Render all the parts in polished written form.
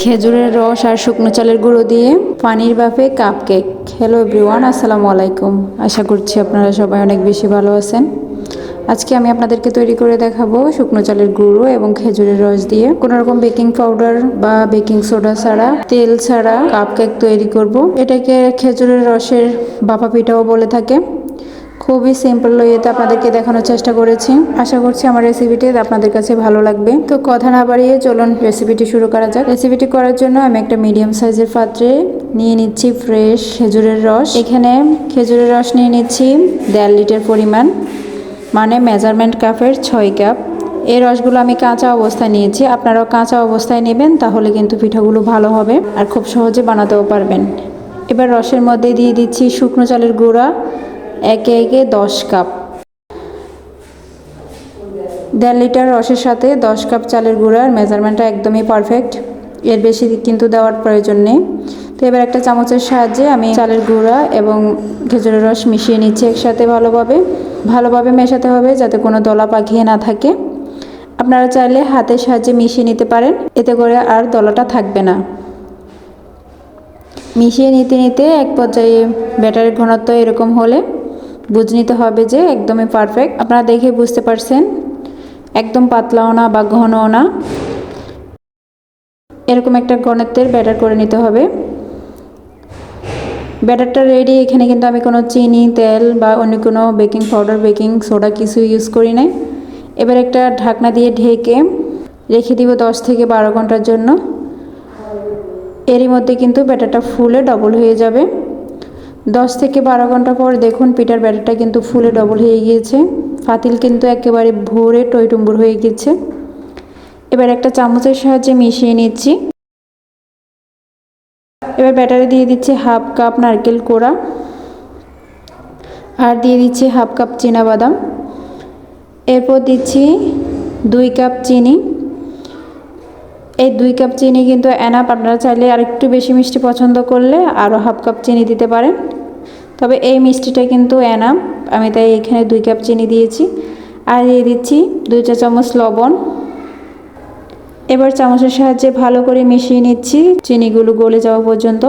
খেজুরের রস আর শুকনো চালের গুঁড়ো দিয়ে পানির ভাপে কাপ কেক। হ্যালো এভরিওয়ান, আসসালামু আলাইকুম। আশা করছি আপনারা সবাই অনেক বেশি ভালো আছেন। আজকে আমি আপনাদেরকে তৈরি করে দেখাবো শুকনো চালের গুঁড়ো এবং খেজুরের রস দিয়ে কোনো রকম বেকিং পাউডার বা বেকিং সোডা ছাড়া, তেল ছাড়া কাপ কেক তৈরি করব। এটাকে খেজুরের রসের ভাপা পিঠাও বলে থাকে। খুবই সিম্পল ওয়েতে আপনাদেরকে দেখানোর চেষ্টা করেছি। আশা করছি আমার রেসিপিটি আপনাদের কাছে ভালো লাগবে। তো কথা না বাড়িয়ে চলুন রেসিপিটি শুরু করা যাক। রেসিপিটি করার জন্য আমি একটা মিডিয়াম সাইজের পাত্রে নিয়ে নিচ্ছি ফ্রেশ খেজুরের রস। এখানে খেজুরের রস নিয়ে নিচ্ছি 1.5 লিটার পরিমাণ, মানে মেজারমেন্ট কাপের 6 কাপ। এই রসগুলো আমি কাঁচা অবস্থায় নিয়েছি, আপনারাও কাঁচা অবস্থায় নেবেন, তাহলে কিন্তু পিঠাগুলো ভালো হবে আর খুব সহজে বানাতেও পারবেন। এবার রসের মধ্যে দিয়ে দিচ্ছি শুকনো চালের গুঁড়া একে একে 10 কাপ। 1.5 লিটার রসের সাথে 10 কাপ চালের গুঁড়ার মেজারমেন্টটা একদমই পারফেক্ট, এর বেশি কিন্তু দেওয়ার প্রয়োজন নেই। তো এবার একটা চামচের সাহায্যে আমি চালের গুঁড়া এবং খেজুরের রস মিশিয়ে নিচ্ছি একসাথে। ভালোভাবে মেশাতে হবে যাতে কোনো দলা পাকিয়ে না থাকে। আপনারা চাইলে হাতের সাহায্যে মিশিয়ে নিতে পারেন, এতে করে আর দলাটা থাকবে না। মিশিয়ে নিতে নিতে এক পর্যায়ে ব্যাটারের ঘনত্ব এরকম হলে বুঝে নিতে হবে যে একদমই পারফেক্ট। আপনারা দেখে বুঝতে পারছেন, একদম পাতলাও না বা ঘনও না, এরকম একটা ঘনত্বের ব্যাটার করে নিতে হবে। ব্যাটারটা রেডি। এখানে কিন্তু আমি কোনো চিনি, তেল বা অন্য কোনো বেকিং পাউডার, বেকিং সোডা কিছু ইউজ করি নাই। এবার একটা ঢাকনা দিয়ে ঢেকে রেখে দিব 10 থেকে 12 ঘন্টার জন্য। এরই মধ্যে কিন্তু ব্যাটারটা ফুলে ডবল হয়ে যাবে। 10 থেকে 12 ঘন্টা পর দেখুন পিঠার ব্যাটারটা কিন্তু ফুলে ডবল হয়ে গিয়েছে। পাতিল কিন্তু একেবারে ভরে টইটুম্বুর হয়ে গিয়েছে। এবার একটা চামচের সাহায্যে মিশিয়ে নিচ্ছি। এবার ব্যাটারে দিয়ে দিচ্ছি 1/2 কাপ নারকেল কোড়া আর দিয়ে দিচ্ছি 1/2 কাপ চীনাবাদাম। এরপর দিচ্ছি 2 কাপ চিনি। এই 2 কাপ চিনি কিন্তু এনাফ। আপনারা চাইলে আর একটু বেশি মিষ্টি পছন্দ করলে আরও 1/2 কাপ চিনি দিতে পারেন, তবে এই মিষ্টিটা কিন্তু এনাফ, আমি তাই এখানে 2 কাপ চিনি দিয়েছি। আর দিয়ে দিচ্ছি 2 চা চামচ লবণ। এবার চামচের সাহায্যে ভালো করে মিশিয়ে নিচ্ছি চিনিগুলো গলে যাওয়া পর্যন্ত।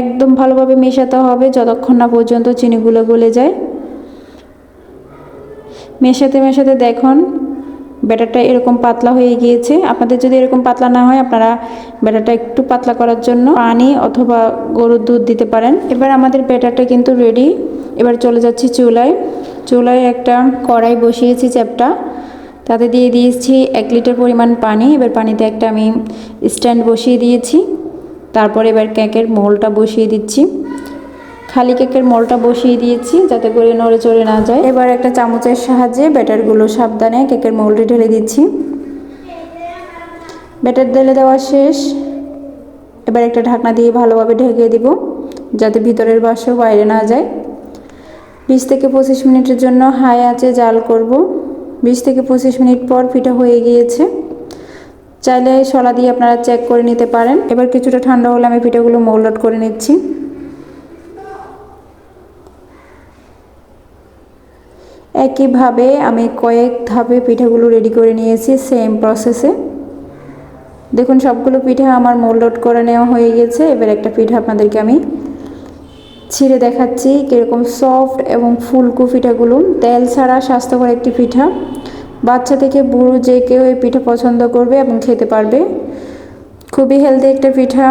একদম ভালোভাবে মেশাতে হবে যতক্ষণ না পর্যন্ত চিনিগুলো গলে যায়। মেশাতে মেশাতে দেখুন ব্যাটারটা এরকম পাতলা হয়ে গিয়েছে। আপনাদের যদি এরকম পাতলা না হয়, আপনারা ব্যাটারটা একটু পাতলা করার জন্য পানি অথবা গরুর দুধ দিতে পারেন। এবার আমাদের ব্যাটারটা কিন্তু রেডি। এবার চলে যাচ্ছি চুলায় একটা কড়াই বসিয়েছি চ্যাপটা, তাতে দিয়ে দিয়েছি 1 লিটার পরিমাণ পানি। এবার পানিতে একটা আমি স্ট্যান্ড বসিয়ে দিয়েছি। তারপর এবার কেকের মোলটা বসিয়ে দিচ্ছি। খালি কেকের মোলটা বসিয়ে দিয়েছি যাতে করে নড়ে চড়ে না যায়। এবার একটা চামচের সাহায্যে ব্যাটারগুলো সাবধানে কেকের মোল্ডে ঢেলে দিচ্ছি। ব্যাটার ঢেলে দেওয়া শেষ। এবার একটা ঢাকনা দিয়ে ভালোভাবে ঢেকে দিব যাতে ভিতরের বাষ্প বাইরে না যায়। 20 থেকে 25 মিনিটের জন্য হাই আঁচে জাল করব। 20 থেকে 25 মিনিট পর পিঠা হয়ে গিয়েছে। চাইলে শলা দিয়ে আপনারা চেক করে নিতে পারেন। এবার কিছুটা ঠান্ডা হলে আমি পিঠাগুলো মোল্ড আউট করে নিচ্ছি। একইভাবে আমি কয়েক ধাপে পিঠাগুলো রেডি করে নিয়েছি সেম প্রসেসে। দেখুন সবগুলো পিঠা আমার মোল্ড আউট করে নেওয়া হয়ে গেছে। এবার একটা পিঠা আপনাদেরকে আমি ছিঁড়ে দেখাচ্ছি কীরকম সফট এবং ফুলকো পিঠাগুলো। তেল ছাড়া স্বাস্থ্যকর একটি পিঠা, বাচ্চা থেকে বুড়ো যে কেউ এই পিঠা পছন্দ করবে এবং খেতে পারবে। খুবই হেলদি একটা পিঠা।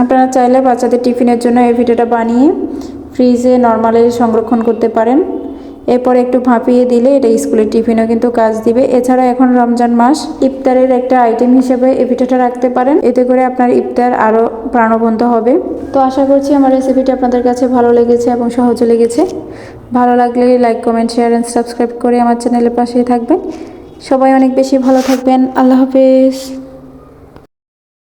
আপনারা চাইলে বাচ্চাদের টিফিনের জন্য এই পিঠাটা বানিয়ে ফ্রিজে নর্মালে সংরক্ষণ করতে পারেন। এরপর একটু ভাপিয়ে দিলে এটা স্কুলের টিফিনও কিন্তু কাজ দিবে। এছাড়া এখন রমজান মাস, ইফতারের একটা আইটেম হিসেবে এই পিঠাটা রাখতে পারেন, এতে করে আপনার ইফতার আরও প্রাণবন্ত হবে। তো আশা করছি আমার রেসিপিটি আপনাদের কাছে ভালো লেগেছে এবং সহজে লেগেছে। ভালো লাগলে like, comment, share and subscribe করে আমার চ্যানেলের পাশেই থাকবেন। সবাই অনেক বেশি ভালো থাকবেন। আল্লাহ হাফেজ।